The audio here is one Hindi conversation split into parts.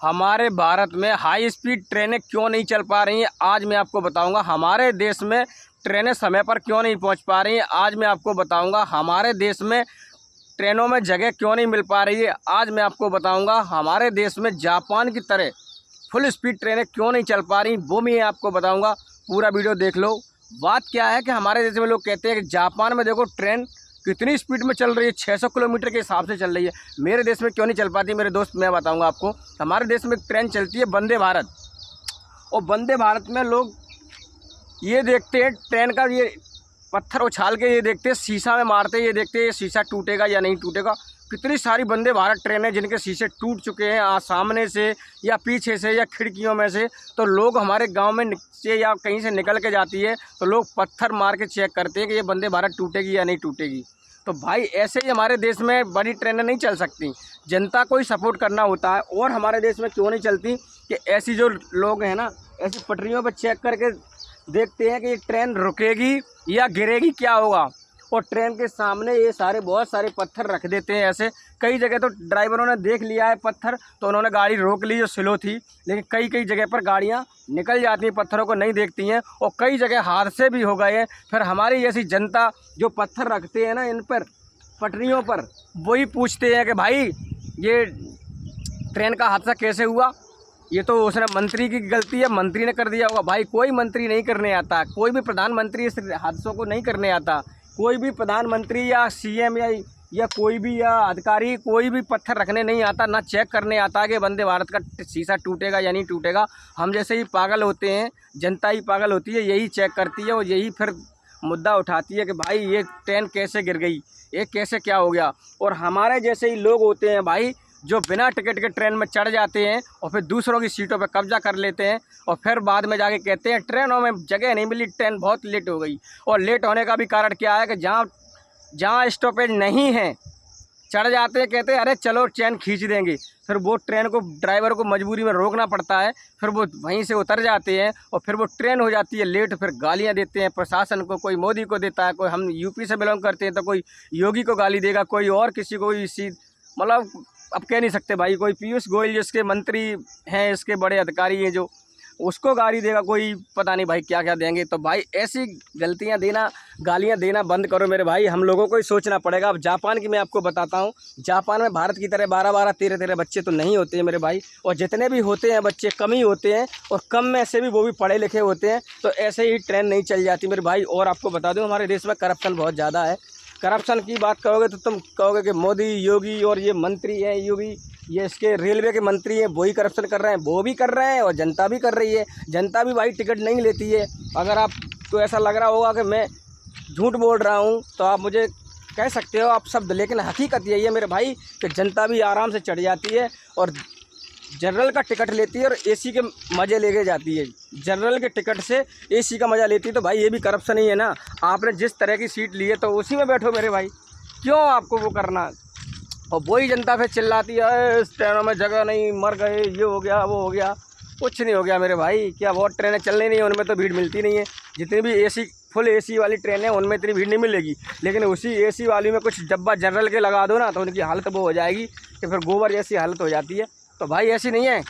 हमारे भारत में हाई स्पीड ट्रेनें क्यों नहीं चल पा रही हैं, आज मैं आपको बताऊंगा। हमारे देश में ट्रेनें समय पर क्यों नहीं पहुंच पा रही हैं, आज मैं आपको बताऊंगा। हमारे देश में ट्रेनों में जगह क्यों नहीं मिल पा रही है, आज मैं आपको बताऊंगा। हमारे देश में जापान की तरह फुल स्पीड ट्रेनें क्यों नहीं चल पा रही, वो मैं आपको बताऊँगा। पूरा वीडियो देख लो। बात क्या है कि हमारे देश में लोग कहते हैं कि जापान में देखो ट्रेन कितनी स्पीड में चल रही है, 600 किलोमीटर के हिसाब से चल रही है। मेरे देश में क्यों नहीं चल पाती मेरे दोस्त, मैं बताऊंगा आपको। हमारे देश में एक ट्रेन चलती है वंदे भारत, और वंदे भारत में लोग ये देखते हैं ट्रेन का ये पत्थर उछाल के ये देखते हैं, शीशा में मारते हैं, ये देखते हैं ये शीशा टूटेगा या नहीं टूटेगा। कितनी सारी वंदे भारत ट्रेनें जिनके शीशे टूट चुके हैं, सामने से या पीछे से या खिड़कियों में से। तो लोग हमारे गांव में से या कहीं से निकल के जाती है तो लोग पत्थर मार के चेक करते हैं कि ये वंदे भारत टूटेगी या नहीं टूटेगी। तो भाई ऐसे ही हमारे देश में बड़ी ट्रेनें नहीं चल सकती, जनता को ही सपोर्ट करना होता है। और हमारे देश में क्यों नहीं चलती कि ऐसी जो लोग हैं ना, ऐसी पटरियों पर चेक करके देखते हैं कि ये ट्रेन रुकेगी या गिरेगी, क्या होगा। और ट्रेन के सामने ये सारे बहुत सारे पत्थर रख देते हैं ऐसे। कई जगह तो ड्राइवरों ने देख लिया है पत्थर, तो उन्होंने गाड़ी रोक ली जो स्लो थी, लेकिन कई कई जगह पर गाड़ियां निकल जाती हैं, पत्थरों को नहीं देखती हैं, और कई जगह हादसे भी हो गए हैं। फिर हमारी जैसी जनता जो पत्थर रखते हैं ना इन पर पटरियों पर, वही पूछते हैं कि भाई ये ट्रेन का हादसा कैसे हुआ, ये तो उसने मंत्री की गलती है, मंत्री ने कर दिया होगा। भाई कोई मंत्री नहीं करने आता, कोई भी प्रधानमंत्री इस हादसों को नहीं करने आता। कोई भी प्रधानमंत्री या सीएम या कोई भी या अधिकारी कोई भी पत्थर रखने नहीं आता, ना चेक करने आता कि वंदे भारत का शीशा टूटेगा या नहीं टूटेगा। हम जैसे ही पागल होते हैं, जनता ही पागल होती है, यही चेक करती है और यही फिर मुद्दा उठाती है कि भाई ये ट्रेन कैसे गिर गई, ये कैसे क्या हो गया। और हमारे जैसे ही लोग होते हैं भाई जो बिना टिकट के ट्रेन में चढ़ जाते हैं और फिर दूसरों की सीटों पर कब्जा कर लेते हैं, और फिर बाद में जाके कहते हैं ट्रेनों में जगह नहीं मिली, ट्रेन बहुत लेट हो गई। और लेट होने का भी कारण क्या है कि जहाँ स्टॉपेज नहीं है चढ़ जाते हैं, कहते हैं अरे चलो ट्रेन खींच देंगे। फिर वो ट्रेन को ड्राइवर को मजबूरी में रोकना पड़ता है, फिर वो वहीं से उतर जाते हैं और फिर वो ट्रेन हो जाती है लेट। फिर गालियाँ देते हैं प्रशासन को, कोई मोदी को देता है, कोई हम यूपी से बिलोंग करते हैं तो कोई योगी को गाली देगा, कोई और किसी को इसी मतलब अब कह नहीं सकते भाई। कोई पीयूष गोयल जिसके मंत्री हैं, इसके बड़े अधिकारी हैं जो, उसको गाली देगा, कोई पता नहीं भाई क्या क्या देंगे। तो भाई ऐसी गलतियां देना, गालियां देना बंद करो मेरे भाई, हम लोगों को ही सोचना पड़ेगा। अब जापान की मैं आपको बताता हूं, जापान में भारत की तरह 12-12, 13-13 बच्चे तो नहीं होते हैं मेरे भाई, और जितने भी होते हैं बच्चे कम ही होते हैं, और कम में से भी वो भी पढ़े लिखे होते हैं। तो ऐसे ही ट्रेन नहीं चल जाती मेरे भाई। और आपको बता दूँ हमारे देश में करप्शन बहुत ज़्यादा है। करप्शन की बात करोगे तो तुम कहोगे कि मोदी, योगी और ये मंत्री हैं, योगी ये इसके रेलवे के मंत्री हैं, वही करप्शन कर रहे हैं, वो भी कर रहे हैं और जनता भी कर रही है। जनता भी भाई टिकट नहीं लेती है। अगर आपको ऐसा लग रहा होगा कि मैं झूठ बोल रहा हूँ तो आप मुझे कह सकते हो आप शब्द, लेकिन हकीकत यही है मेरे भाई कि जनता भी आराम से चढ़ जाती है और जनरल का टिकट लेती है और एसी के मज़े लेके जाती है। जनरल के टिकट से एसी का मज़ा लेती है। तो भाई ये भी करप्शन ही है ना। आपने जिस तरह की सीट ली है तो उसी में बैठो मेरे भाई, क्यों आपको वो करना। और वही जनता फिर चिल्लाती है इस ट्रेनों में जगह नहीं, मर गए, ये हो गया वो हो गया। कुछ नहीं हो गया मेरे भाई। क्या बहुत ट्रेनें चलनी नहीं है, उनमें तो भीड़ मिलती नहीं है। जितनी भी एसी फुल एसी वाली ट्रेनें हैं उनमें इतनी भीड़ नहीं मिलेगी, लेकिन उसी एसी वाली में कुछ डब्बा जनरल के लगा दो ना तो उनकी हालत वो हो जाएगी कि फिर गोबर जैसी हालत हो जाती है। तो भाई ऐसी नहीं है,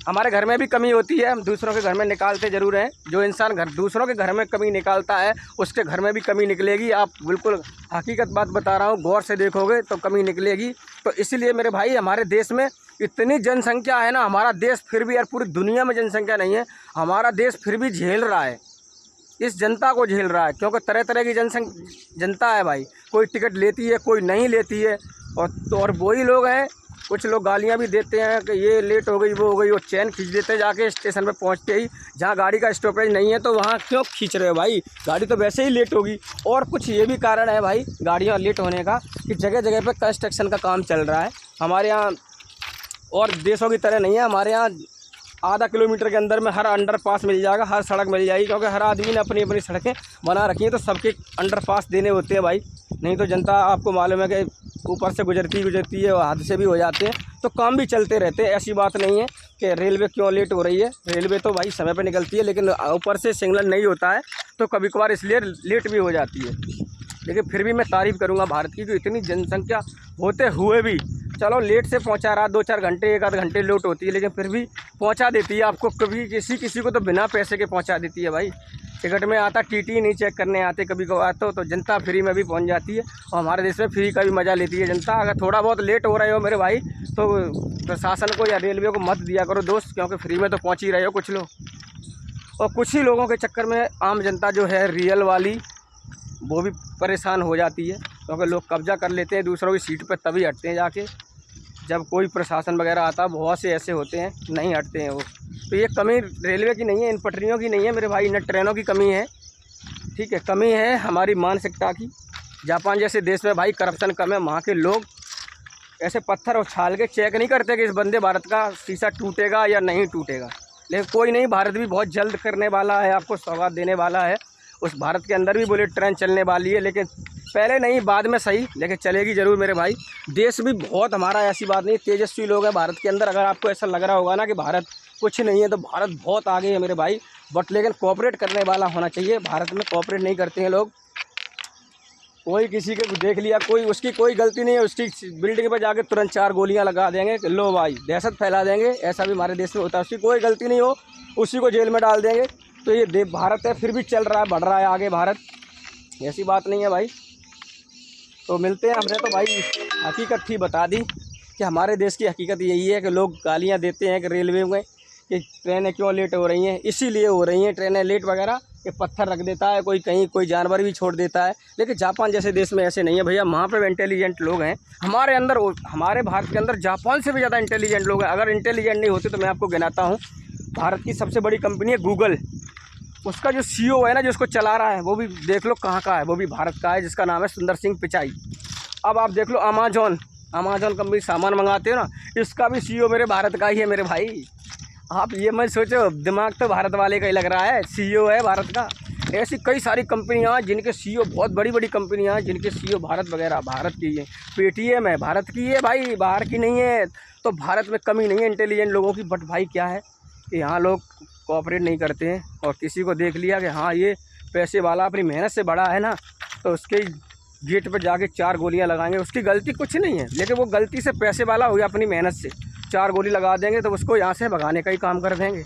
हमारे घर में भी कमी होती है, हम दूसरों के घर में निकालते ज़रूर हैं। जो इंसान दूसरों के घर में कमी निकालता है उसके घर में भी कमी निकलेगी। आप बिल्कुल हकीकत बात बता रहा हूँ, गौर से देखोगे तो कमी निकलेगी। तो इसीलिए मेरे भाई हमारे देश में इतनी जनसंख्या है ना, हमारा देश फिर भी यार पूरी दुनिया में जनसंख्या नहीं है, हमारा देश फिर भी झेल रहा है, इस जनता को झेल रहा है। क्योंकि तरह तरह की जनता है भाई, कोई टिकट लेती है, कोई नहीं लेती है। और वही लोग हैं, कुछ लोग गालियां भी देते हैं कि ये लेट हो गई वो हो गई, और चैन खींच देते हैं जाके स्टेशन पे पहुंचते ही। जहां गाड़ी का स्टॉपेज नहीं है तो वहां क्यों खींच रहे हो भाई, गाड़ी तो वैसे ही लेट होगी। और कुछ ये भी कारण है भाई गाड़ियां लेट होने का कि जगह जगह पे कंस्ट्रक्शन का काम चल रहा है। हमारे यहाँ और देशों की तरह नहीं है, हमारे यहाँ आधा किलोमीटर के अंदर में हर अंडरपास मिल जाएगा, हर सड़क मिल जाएगी। क्योंकि हर आदमी ने अपनी अपनी सड़कें बना रखी हैं, तो सबके अंडरपास देने होते हैं भाई। नहीं तो जनता आपको मालूम है कि ऊपर से गुजरती है और हादसे भी हो जाते हैं। तो काम भी चलते रहते हैं, ऐसी बात नहीं है कि रेलवे क्यों लेट हो रही है। रेलवे तो भाई समय पर निकलती है, लेकिन ऊपर से सिग्नल नहीं होता है तो कभी कभार इसलिए लेट भी हो जाती है। लेकिन फिर भी मैं तारीफ़ करूँगा भारत की कि इतनी जनसंख्या होते हुए भी चलो लेट से पहुंचा रहा, 2-4 घंटे 1 आध घंटे लेट होती है, लेकिन फिर भी पहुंचा देती है आपको। कभी किसी को तो बिना पैसे के पहुंचा देती है भाई। टिकट में आता टीटी नहीं चेक करने आते कभी कभार तो जनता फ्री में भी पहुंच जाती है। और हमारे देश में फ्री का भी मज़ा लेती है जनता। अगर थोड़ा बहुत लेट हो रहे हो मेरे भाई तो प्रशासन को या रेलवे को मत दिया करो दोस्त, क्योंकि फ्री में तो पहुंच ही रहे हो कुछ लोग। और कुछ ही लोगों के चक्कर में आम जनता जो है रियल वाली वो भी परेशान हो जाती है, क्योंकि लोग कब्जा कर लेते हैं दूसरों की सीट पर, तभी हटते हैं जाके जब कोई प्रशासन वगैरह आता। बहुत से ऐसे होते हैं नहीं हटते हैं वो। तो ये कमी रेलवे की नहीं है, इन पटरियों की नहीं है मेरे भाई, इन ट्रेनों की कमी है। ठीक है, कमी है हमारी मानसिकता की। जापान जैसे देश में भाई करप्शन कम है, वहाँ के लोग ऐसे पत्थर उछाल के चेक नहीं करते कि इस वंदे भारत का शीशा टूटेगा या नहीं टूटेगा। लेकिन कोई नहीं, भारत भी बहुत जल्द करने वाला है, आपको सौगात देने वाला है। उस भारत के अंदर भी बुलेट ट्रेन चलने वाली है, लेकिन पहले नहीं बाद में सही, लेकिन चलेगी ज़रूर मेरे भाई। देश भी बहुत हमारा, ऐसी बात नहीं, तेजस्वी लोग हैं भारत के अंदर। अगर आपको ऐसा लग रहा होगा ना कि भारत कुछ नहीं है, तो भारत बहुत आगे है मेरे भाई। बट लेकिन कोऑपरेट करने वाला होना चाहिए। भारत में कोऑपरेट नहीं करते हैं लोग। कोई किसी के देख लिया, कोई उसकी कोई गलती नहीं है, उसकी बिल्डिंग पर जाके तुरंत 4 गोलियां लगा देंगे, लो भाई दहशत फैला देंगे। ऐसा भी हमारे देश में होता है। उसकी कोई गलती नहीं हो, उसी को जेल में डाल देंगे। तो ये भारत है, फिर भी चल रहा है, बढ़ रहा है आगे भारत। ऐसी बात नहीं है भाई। तो मिलते हैं। हमने तो भाई हकीकत थी बता दी कि हमारे देश की हकीकत यही है कि लोग गालियां देते हैं कि रेलवे में कि ट्रेनें क्यों लेट हो रही हैं। इसीलिए हो रही हैं ट्रेनें लेट वगैरह कि पत्थर रख देता है कोई, कहीं कोई जानवर भी छोड़ देता है। लेकिन जापान जैसे देश में ऐसे नहीं है भैया। वहाँ पे इंटेलिजेंट लोग हैं। हमारे अंदर, हमारे भारत के अंदर जापान से भी ज़्यादा इंटेलिजेंट लोग हैं। अगर इंटेलिजेंट नहीं होते तो मैं आपको गिनाता हूँ। भारत की सबसे बड़ी कंपनी है गूगल, उसका जो CEO है ना, जो उसको चला रहा है, वो भी देख लो कहाँ का है, वो भी भारत का है, जिसका नाम है सुंदर सिंह पिचाई। अब आप देख लो अमेजॉन कंपनी, सामान मंगाते हो ना, इसका भी CEO मेरे भारत का ही है मेरे भाई। आप ये मत सोचो, दिमाग तो भारत वाले का ही लग रहा है, CEO है भारत का। ऐसी कई सारी कंपनियां हैं जिनके CEO, बहुत बड़ी बड़ी कंपनियां हैं जिनके CEO भारत वगैरह भारत की है। पेटीएम है भारत की है भाई, बाहर की नहीं है। तो भारत में कमी नहीं है इंटेलिजेंट लोगों की। बट भाई क्या है कि यहाँ लोग कोऑपरेट नहीं करते हैं। और किसी को देख लिया कि हाँ ये पैसे वाला अपनी मेहनत से बड़ा है ना, तो उसके गेट पर जाके 4 गोलियां लगाएंगे। उसकी गलती कुछ नहीं है, लेकिन वो गलती से पैसे वाला हो गया, अपनी मेहनत से 4 गोली लगा देंगे तो उसको यहाँ से भगाने का ही काम कर देंगे।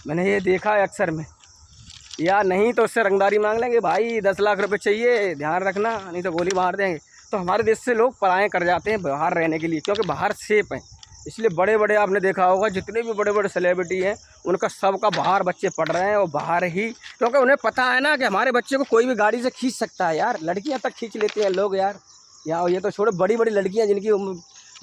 मैंने ये देखा है अक्सर में। या नहीं तो उससे रंगदारी मांग लेंगे, भाई 10 लाख रुपए चाहिए, ध्यान रखना, नहीं तो गोली मार देंगे। तो हमारे देश से लोग पलायन कर जाते हैं बाहर रहने के लिए, क्योंकि बाहर सेफ हैं। इसलिए बड़े बड़े, आपने देखा होगा जितने भी बड़े बड़े सेलिब्रिटी हैं, उनका सबका बाहर बच्चे पढ़ रहे हैं, और बाहर ही, क्योंकि उन्हें पता है ना कि हमारे बच्चे को कोई भी गाड़ी से खींच सकता है। यार लड़कियां तक खींच लेते हैं लोग यार। या ये तो छोड़ो, बड़ी बड़ी लड़कियां जिनकी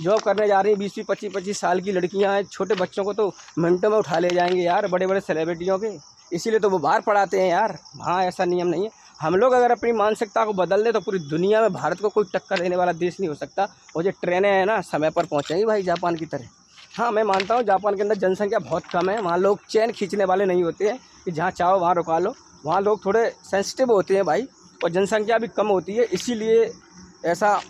जॉब करने जा रही हैं, 20-25 साल की लड़कियां हैं, छोटे बच्चों को तो मिनटों में उठा ले जाएंगे यार, बड़े बड़े सेलिब्रिटियों के। इसीलिए तो वो बाहर पढ़ाते हैं यार। हाँ, ऐसा नियम नहीं है। हम लोग अगर अपनी मानसिकता को बदल दें तो पूरी दुनिया में भारत को कोई टक्कर देने वाला देश नहीं हो सकता। और जो ट्रेनें हैं ना, समय पर पहुँचेंगी भाई जापान की तरह। हाँ, मैं मानता हूँ जापान के अंदर जनसंख्या बहुत कम है, वहाँ लोग चैन खींचने वाले नहीं होते हैं कि जहाँ चाहो वहाँ रुका लो। वहाँ लोग थोड़े सेंसिटिव होते हैं भाई, और जनसंख्या भी कम होती है, इसीलिए ऐसा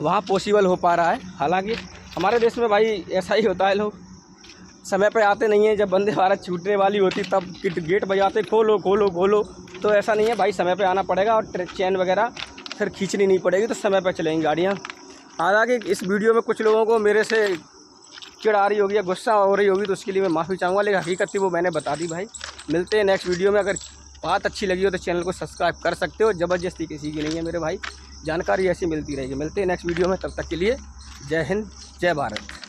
वहाँ पॉसिबल हो पा रहा है। हालांकि हमारे देश में भाई ऐसा ही होता है, लोग समय पे आते नहीं हैं। जब वंदे भारत छूटने वाली होती तब गेट बजाते, खोलो खोलो खोलो। तो ऐसा नहीं है भाई, समय पे आना पड़ेगा, और चैन वगैरह फिर खींचनी नहीं पड़ेगी, तो समय पर चलेंगी गाड़ियाँ। हालांकि इस वीडियो में कुछ लोगों को मेरे से चिढ़ आ रही होगी या गुस्सा हो रही होगी, तो उसके लिए मैं माफ़ी चाहूँगा, लेकिन हकीकत थी वो मैंने बता दी भाई। मिलते हैं नेक्स्ट वीडियो में। अगर बात अच्छी लगी हो तो चैनल को सब्सक्राइब कर सकते हो, ज़बरदस्ती किसी की नहीं है मेरे भाई, जानकारी ऐसी मिलती रहेगी। मिलते हैं नेक्स्ट वीडियो में, तब तक के लिए जय हिंद, जय भारत।